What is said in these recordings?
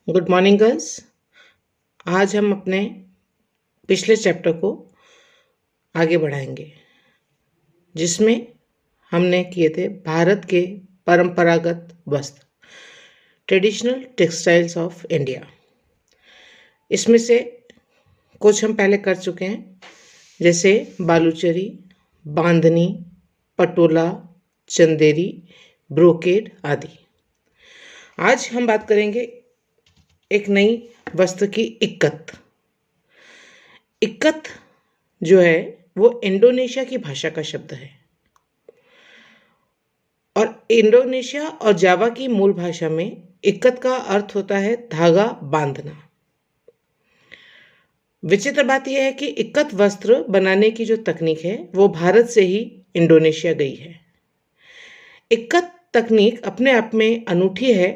Good morning girls. आज हम अपने पिछले चैप्टर को आगे बढ़ाएंगे जिसमें हमने किए थे भारत के परंपरागत वस्त्र, ट्रेडिशनल टेक्सटाइल्स ऑफ इंडिया। इसमें से कुछ हम पहले कर चुके हैं, जैसे बालूचरी, बांधनी, पटोला, चंदेरी, ब्रोकेड आदि। आज हम बात करेंगे एक नई वस्त्र की इक्कत। इक्कत जो है वो इंडोनेशिया की भाषा का शब्द है और इंडोनेशिया और जावा की मूल भाषा में इक्कत का अर्थ होता है धागा बांधना। विचित्र बात यह है कि इक्कत वस्त्र बनाने की जो तकनीक है वो भारत से ही इंडोनेशिया गई है। इक्कत तकनीक अपने आप में अनूठी है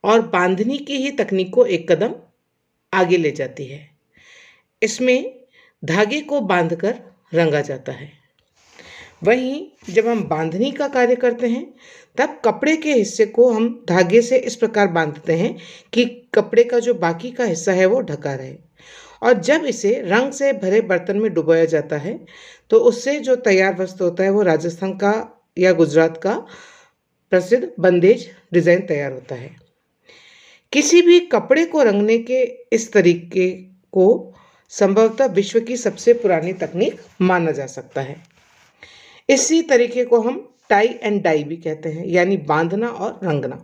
और बांधनी की ही तकनीक को एक कदम आगे ले जाती है। इसमें धागे को बांधकर रंगा जाता है। वहीं जब हम बांधनी का कार्य करते हैं तब कपड़े के हिस्से को हम धागे से इस प्रकार बांधते हैं कि कपड़े का जो बाकी का हिस्सा है वो ढका रहे, और जब इसे रंग से भरे बर्तन में डुबोया जाता है तो उससे जो तैयार वस्त्र होता है वो राजस्थान का या गुजरात का प्रसिद्ध बंदेज डिज़ाइन तैयार होता है। किसी भी कपड़े को रंगने के इस तरीके को संभवतः विश्व की सबसे पुरानी तकनीक माना जा सकता है। इसी तरीके को हम टाई एंड डाई भी कहते हैं, यानी बांधना और रंगना।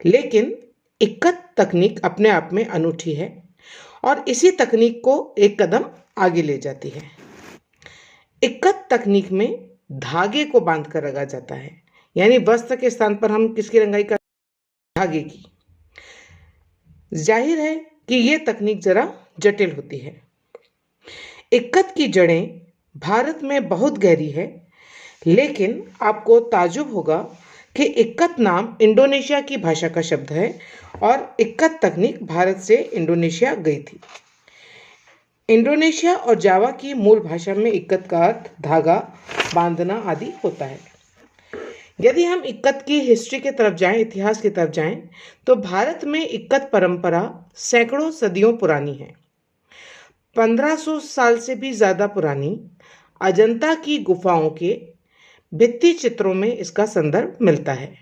लेकिन इक्कत तकनीक अपने आप में अनूठी है और इसी तकनीक को एक कदम आगे ले जाती है। इक्कत तकनीक में धागे को बांधकर रंगा जाता है, यानी वस्त्र के स्थान पर हम किसकी रंगाई करते हैं? धागे की। जाहिर है कि यह तकनीक जरा जटिल होती है। इक्कत की जड़ें भारत में बहुत गहरी है, लेकिन आपको ताज्जुब होगा कि इक्कत नाम इंडोनेशिया की भाषा का शब्द है और इक्कत तकनीक भारत से इंडोनेशिया गई थी। इंडोनेशिया और जावा की मूल भाषा में इक्कत का अर्थ धागा बांधना आदि होता है। यदि हम इक्कत की हिस्ट्री की तरफ जाएं, इतिहास की तरफ जाएं, तो भारत में इक्कत परंपरा सैकड़ों सदियों पुरानी है। 1500 साल से भी ज़्यादा पुरानी अजंता की गुफाओं के भित्ति चित्रों में इसका संदर्भ मिलता है।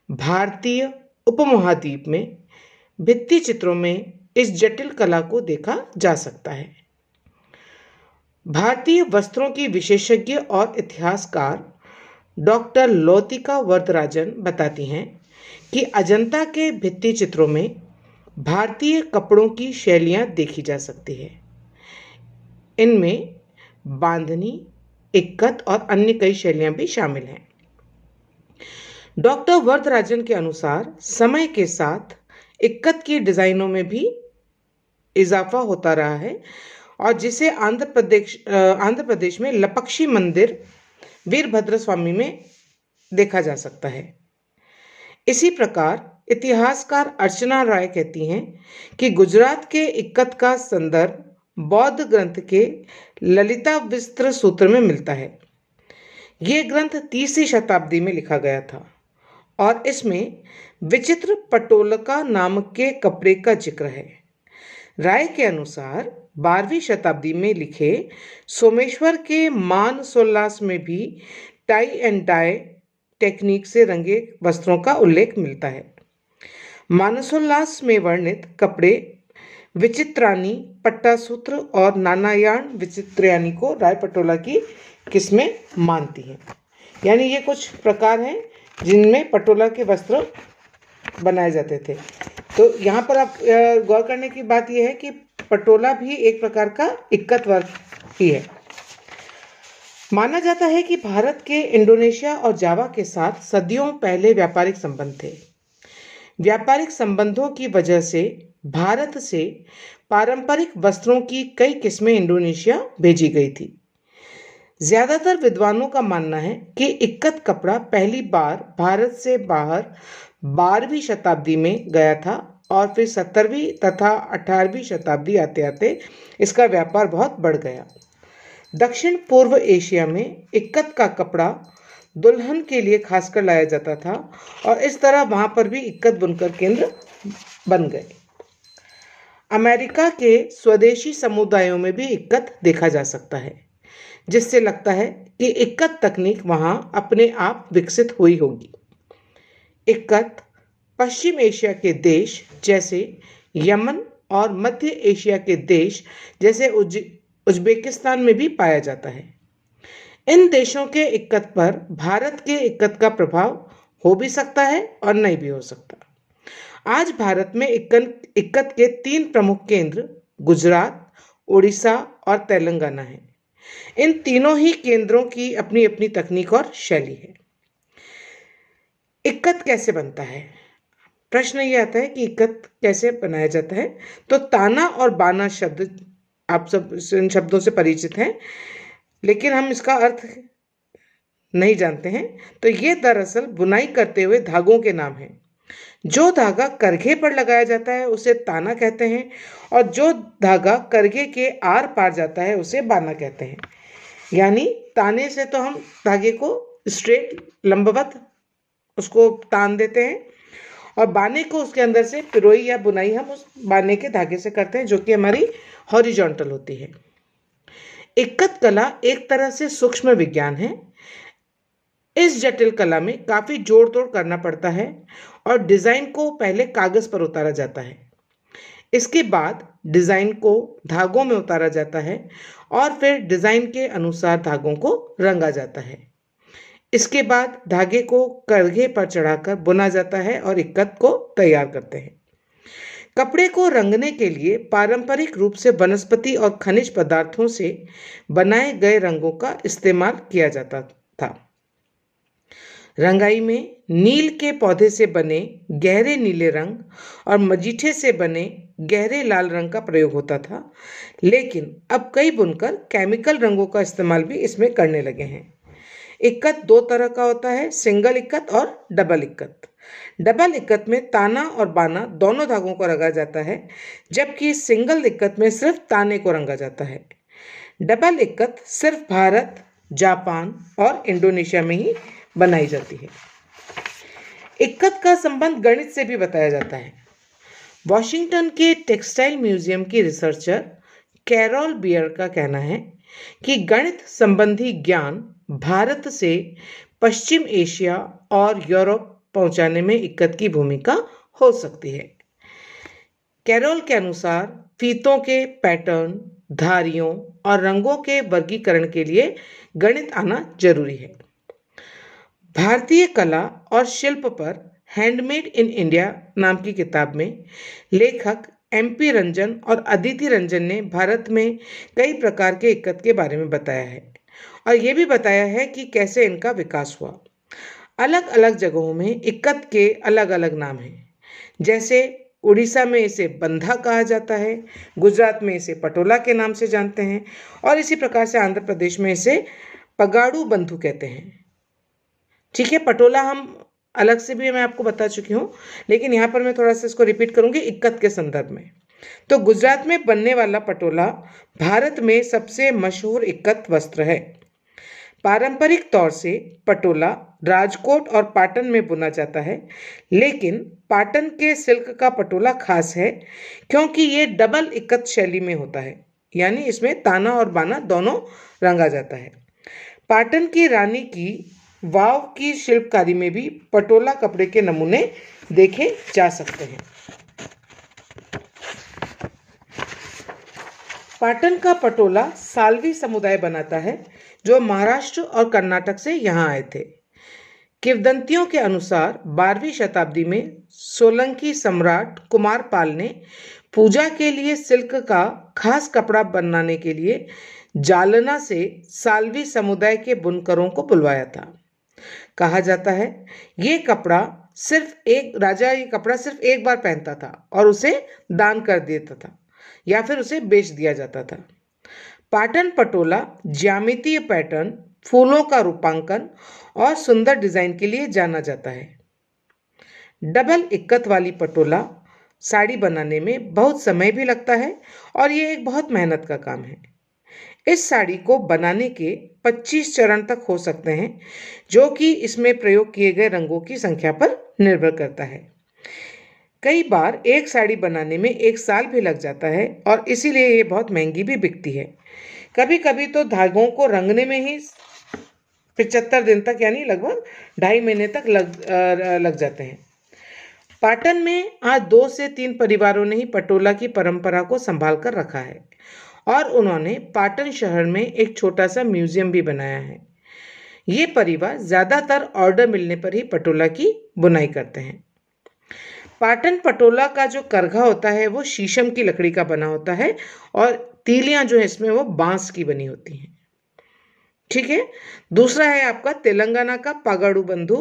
भारतीय उपमहाद्वीप में भित्ति चित्रों में इस जटिल कला को देखा जा सकता है। भारतीय वस्त्रों की विशेषज्ञ और इतिहासकार डॉक्टर लौतिका वरदराजन बताती हैं कि अजंता के भित्ति चित्रों में भारतीय कपड़ों की शैलियाँ देखी जा सकती है। इनमें बांधनी, इक्कत और अन्य कई शैलियाँ भी शामिल हैं। डॉक्टर वरदराजन के अनुसार समय के साथ इक्कत की डिज़ाइनों में भी इजाफा होता रहा है और जिसे आंध्र प्रदेश में लपक्षी मंदिर वीरभद्र स्वामी में देखा जा सकता है। इसी प्रकार इतिहासकार अर्चना राय कहती हैं कि गुजरात के इक्कत का संदर्भ बौद्ध ग्रंथ के ललिता विस्त्र सूत्र में मिलता है। ये ग्रंथ 30वीं शताब्दी में लिखा गया था और इसमें विचित्र पटोलका नामक के कपड़े का जिक्र है। राय के अनुसार 12वीं शताब्दी में लिखे सोमेश्वर के मान सोल्लास में भी टाई एंड डाई टेक्निक से रंगे वस्त्रों का उल्लेख मिलता है। मानसोल्लास में वर्णित कपड़े विचित्रानी, पट्टासूत्र और नानायान विचित्रयानी को राय पटोला की किस्में मानती हैं। यानी ये कुछ प्रकार हैं जिनमें पटोला के वस्त्र बनाए जाते थे। तो यहाँ पर आप गौर करने की बात यह है कि पटोला भी एक प्रकार का इक्कत वर्क ही है। माना जाता है कि भारत के इंडोनेशिया और जावा के साथ सदियों पहले व्यापारिक संबंध थे। व्यापारिक संबंधों की वजह से भारत से पारंपरिक वस्त्रों की कई किस्में इंडोनेशिया भेजी गई थी। ज़्यादातर विद्वानों का मानना है कि इक्कत कपड़ा पहली बार भारत से बाहर 12वीं शताब्दी में गया था और फिर 17वीं तथा 18वीं शताब्दी आते आते इसका व्यापार बहुत बढ़ गया। दक्षिण पूर्व एशिया में इक्कत का कपड़ा दुल्हन के लिए खासकर लाया जाता था और इस तरह वहां पर भी इक्कत बुनकर केंद्र बन गए। अमेरिका के स्वदेशी समुदायों में भी इक्कत देखा जा सकता है, जिससे लगता है कि इक्कत तकनीक वहां अपने आप विकसित हुई होगी। इक्कत पश्चिम एशिया के देश जैसे यमन और मध्य एशिया के देश जैसे उज्बेकिस्तान में भी पाया जाता है। इन देशों के इक्कत पर भारत के इक्कत का प्रभाव हो भी सकता है और नहीं भी हो सकता। आज भारत में इक्कत के 3 प्रमुख केंद्र गुजरात, उड़ीसा और तेलंगाना हैं। इन तीनों ही केंद्रों की अपनी अपनी तकनीक और शैली है। इक्कत कैसे बनता है? प्रश्न ये आता है कि इक्कत कैसे बनाया जाता है। तो ताना और बाना शब्द आप सब इन शब्दों से परिचित हैं, लेकिन हम इसका अर्थ नहीं जानते हैं। तो ये दरअसल बुनाई करते हुए धागों के नाम हैं। जो धागा करघे पर लगाया जाता है उसे ताना कहते हैं और जो धागा करघे के आर पार जाता है उसे बाना कहते हैं। यानी ताने से तो हम धागे को स्ट्रेट लंबवत उसको तान देते हैं और बाने को उसके अंदर से पिरोई या बुनाई हम उस बाने के धागे से करते हैं, जो कि हमारी हॉरिजॉन्टल होती है। इक्कत कला एक तरह से सूक्ष्म विज्ञान है। इस जटिल कला में काफी जोड़ तोड़ करना पड़ता है और डिजाइन को पहले कागज पर उतारा जाता है। इसके बाद डिजाइन को धागों में उतारा जाता है और फिर डिजाइन के अनुसार धागों को रंगा जाता है। इसके बाद धागे को करघे पर चढ़ाकर बुना जाता है और इक्कत को तैयार करते हैं। कपड़े को रंगने के लिए पारंपरिक रूप से वनस्पति और खनिज पदार्थों से बनाए गए रंगों का इस्तेमाल किया जाता था। रंगाई में नील के पौधे से बने गहरे नीले रंग और मजीठे से बने गहरे लाल रंग का प्रयोग होता था, लेकिन अब कई बुनकर केमिकल रंगों का इस्तेमाल भी इसमें करने लगे हैं। इक्कत 2 तरह का होता है, सिंगल इक्कत और डबल इक्कत। डबल इक्कत में ताना और बाना दोनों धागों को रंगा जाता है, जबकि सिंगल इक्कत में सिर्फ ताने को रंगा जाता है। डबल इक्कत सिर्फ भारत, जापान और इंडोनेशिया में ही बनाई जाती है। इक्कत का संबंध गणित से भी बताया जाता है। वॉशिंगटन के टेक्सटाइल म्यूजियम की रिसर्चर कैरोल बियर का कहना है कि गणित संबंधी ज्ञान भारत से पश्चिम एशिया और यूरोप पहुंचाने में इक्कत की भूमिका हो सकती है। कैरोल के अनुसार फीतों के पैटर्न, धारियों और रंगों के वर्गीकरण के लिए गणित आना जरूरी है। भारतीय कला और शिल्प पर हैंडमेड इन इंडिया नाम की किताब में लेखक MP रंजन और अदिति रंजन ने भारत में कई प्रकार के इक्कत के बारे में बताया है और ये भी बताया है कि कैसे इनका विकास हुआ। अलग अलग जगहों में इक्कत के अलग अलग नाम हैं। जैसे उड़ीसा में इसे बंधा कहा जाता है, गुजरात में इसे पटोला के नाम से जानते हैं और इसी प्रकार से आंध्र प्रदेश में इसे पगाड़ू बंधु कहते हैं। ठीक है, पटोला हम अलग से भी मैं आपको बता चुकी हूँ, लेकिन यहाँ पर मैं थोड़ा सा इसको रिपीट करूँगी इक्कत के संदर्भ में। तो गुजरात में बनने वाला पटोला भारत में सबसे मशहूर इक्कत वस्त्र है। पारंपरिक तौर से पटोला राजकोट और पाटन में बुना जाता है, लेकिन पाटन के सिल्क का पटोला खास है क्योंकि ये डबल इक्कत शैली में होता है, यानी इसमें ताना और बाना दोनों रंगा जाता है। पाटन की रानी की वाव की शिल्पकारी में भी पटोला कपड़े के नमूने देखे जा सकते हैं। पाटन का पटोला साल्वी समुदाय बनाता है जो महाराष्ट्र और कर्नाटक से यहाँ आए थे। किंवदंतियों के अनुसार 12वीं शताब्दी में सोलंकी सम्राट कुमारपाल ने पूजा के लिए सिल्क का खास कपड़ा बनाने के लिए जालना से साल्वी समुदाय के बुनकरों को बुलवाया था। कहा जाता है ये कपड़ा सिर्फ एक बार पहनता था और उसे दान कर देता था या फिर उसे बेच दिया जाता था। पाटन पटोला ज्यामितीय पैटर्न, फूलों का रूपांकन और सुंदर डिजाइन के लिए जाना जाता है। डबल इक्कत वाली पटोला साड़ी बनाने में बहुत समय भी लगता है और ये एक बहुत मेहनत का काम है। इस साड़ी को बनाने के 25 चरण तक हो सकते हैं, जो कि इसमें प्रयोग किए गए रंगों की संख्या पर निर्भर करता है। कई बार एक साड़ी बनाने में 1 साल भी लग जाता है और इसीलिए ये बहुत महंगी भी बिकती है। कभी कभी तो धागों को रंगने में ही 75 दिन तक यानी लगभग 2.5 महीने तक लग जाते हैं। पाटन में आज 2 से 3 परिवारों ने ही पटोला की परंपरा को संभाल कर रखा है और उन्होंने पाटन शहर में एक छोटा सा म्यूजियम भी बनाया है। ये परिवार ज्यादातर ऑर्डर मिलने पर ही पटोला की बुनाई करते हैं। पाटन पटोला का जो करघा होता है वो शीशम की लकड़ी का बना होता है और तीलियां जो है इसमें वो बांस की बनी होती हैं। ठीक है। दूसरा है आपका तेलंगाना का पागाड़ू बंधु।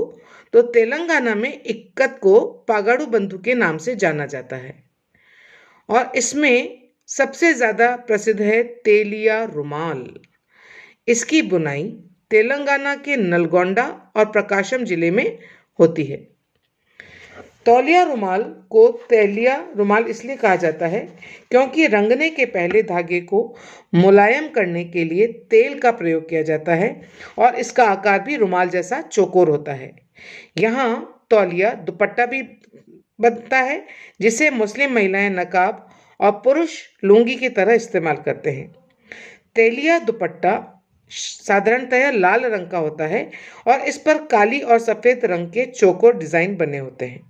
तो तेलंगाना में इक्कत को पागाड़ू बंधु के नाम से जाना जाता है और इसमें सबसे ज्यादा प्रसिद्ध है तेलिया रुमाल। इसकी बुनाई तेलंगाना के नलगोंडा और प्रकाशम जिले में होती है। तौलिया रुमाल को तेलिया रुमाल इसलिए कहा जाता है क्योंकि रंगने के पहले धागे को मुलायम करने के लिए तेल का प्रयोग किया जाता है और इसका आकार भी रुमाल जैसा चौकोर होता है। यहाँ तौलिया दुपट्टा भी बनता है जिसे मुस्लिम महिलाएं नकाब और पुरुष लुंगी की तरह इस्तेमाल करते हैं। तेलिया दुपट्टा साधारणतः लाल रंग का होता है और इस पर काली और सफेद रंग के चौकोर डिजाइन बने होते हैं।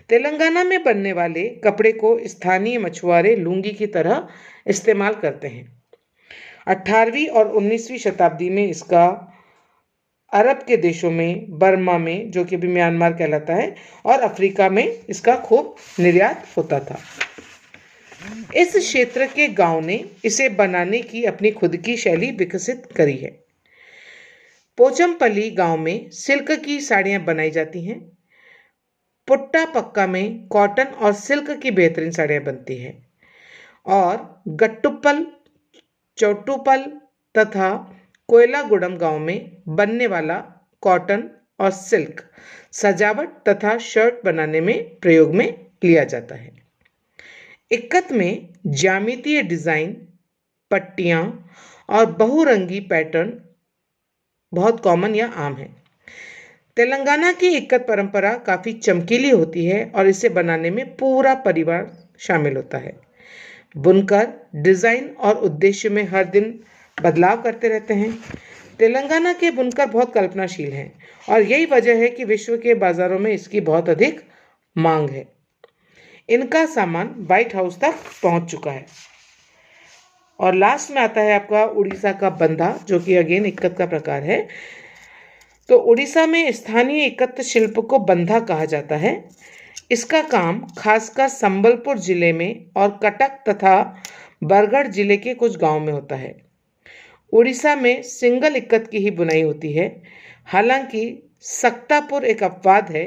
तेलंगाना में बनने वाले कपड़े को स्थानीय मछुआरे लुंगी की तरह इस्तेमाल करते हैं। 18वीं और 19वीं शताब्दी में इसका अरब के देशों में, बर्मा में जो कि अभी म्यांमार कहलाता है, और अफ्रीका में इसका खूब निर्यात होता था। इस क्षेत्र के गांव ने इसे बनाने की अपनी खुद की शैली विकसित करी है। पोचमपल्ली गांव में सिल्क की साड़ियां बनाई जाती हैं। पुट्टा पक्का में कॉटन और सिल्क की बेहतरीन साड़ियां बनती है और गट्टुपल, चौटुपल तथा कोयलागुड़म गांव में बनने वाला कॉटन और सिल्क सजावट तथा शर्ट बनाने में प्रयोग में लिया जाता है। इक्कत में ज्यामितीय डिजाइन, पट्टियां और बहुरंगी पैटर्न बहुत कॉमन या आम है। तेलंगाना की इक्कत परंपरा काफी चमकीली होती है और इसे बनाने में पूरा परिवार शामिल होता है। बुनकर डिजाइन और उद्देश्य में हर दिन बदलाव करते रहते हैं। तेलंगाना के बुनकर बहुत कल्पनाशील हैं और यही वजह है कि विश्व के बाजारों में इसकी बहुत अधिक मांग है। इनका सामान व्हाइट हाउस तक पहुंच चुका है। और लास्ट में आता है आपका उड़ीसा का बंधा, जो कि अगेन इक्कत का प्रकार है। तो उड़ीसा में स्थानीय इक्कत शिल्प को बंधा कहा जाता है। इसका काम खासकर संबलपुर जिले में और कटक तथा बरगढ़ जिले के कुछ गांव में होता है। उड़ीसा में सिंगल इक्कत की ही बुनाई होती है। हालांकि सक्तापुर एक अपवाद है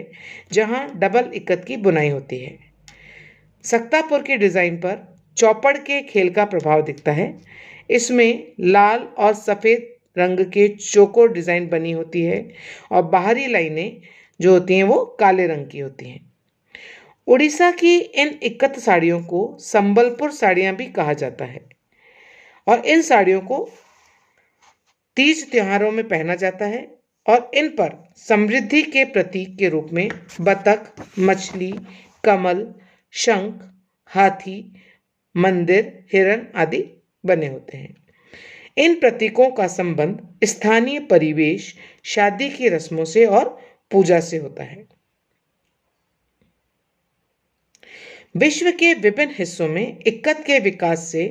जहां डबल इक्कत की बुनाई होती है। सक्तापुर के डिजाइन पर चौपड़ के खेल का प्रभाव दिखता है। इसमें लाल और सफेद रंग के चौकोर डिजाइन बनी होती है और बाहरी लाइनें जो होती हैं वो काले रंग की होती हैं। उड़ीसा की इन इक्कत साड़ियों को संबलपुर साड़ियां भी कहा जाता है और इन साड़ियों को तीज त्योहारों में पहना जाता है और इन पर समृद्धि के प्रतीक के रूप में बतख, मछली, कमल, शंख, हाथी, मंदिर, हिरण आदि बने होते हैं। इन प्रतीकों का संबंध स्थानीय परिवेश, शादी की रस्मों से और पूजा से होता है। विश्व के विभिन्न हिस्सों में इक्कत के विकास से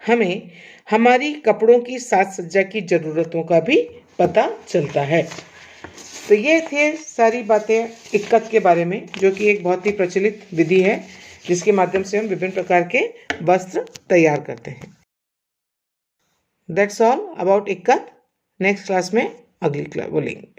हमें हमारी कपड़ों की साज सज्जा की जरूरतों का भी पता चलता है। तो ये थे सारी बातें इक्कत के बारे में, जो कि एक बहुत ही प्रचलित विधि है जिसके माध्यम से हम विभिन्न प्रकार के वस्त्र तैयार करते हैं। That's all about ikat. Next class में अगली क्लास बोलेंगे।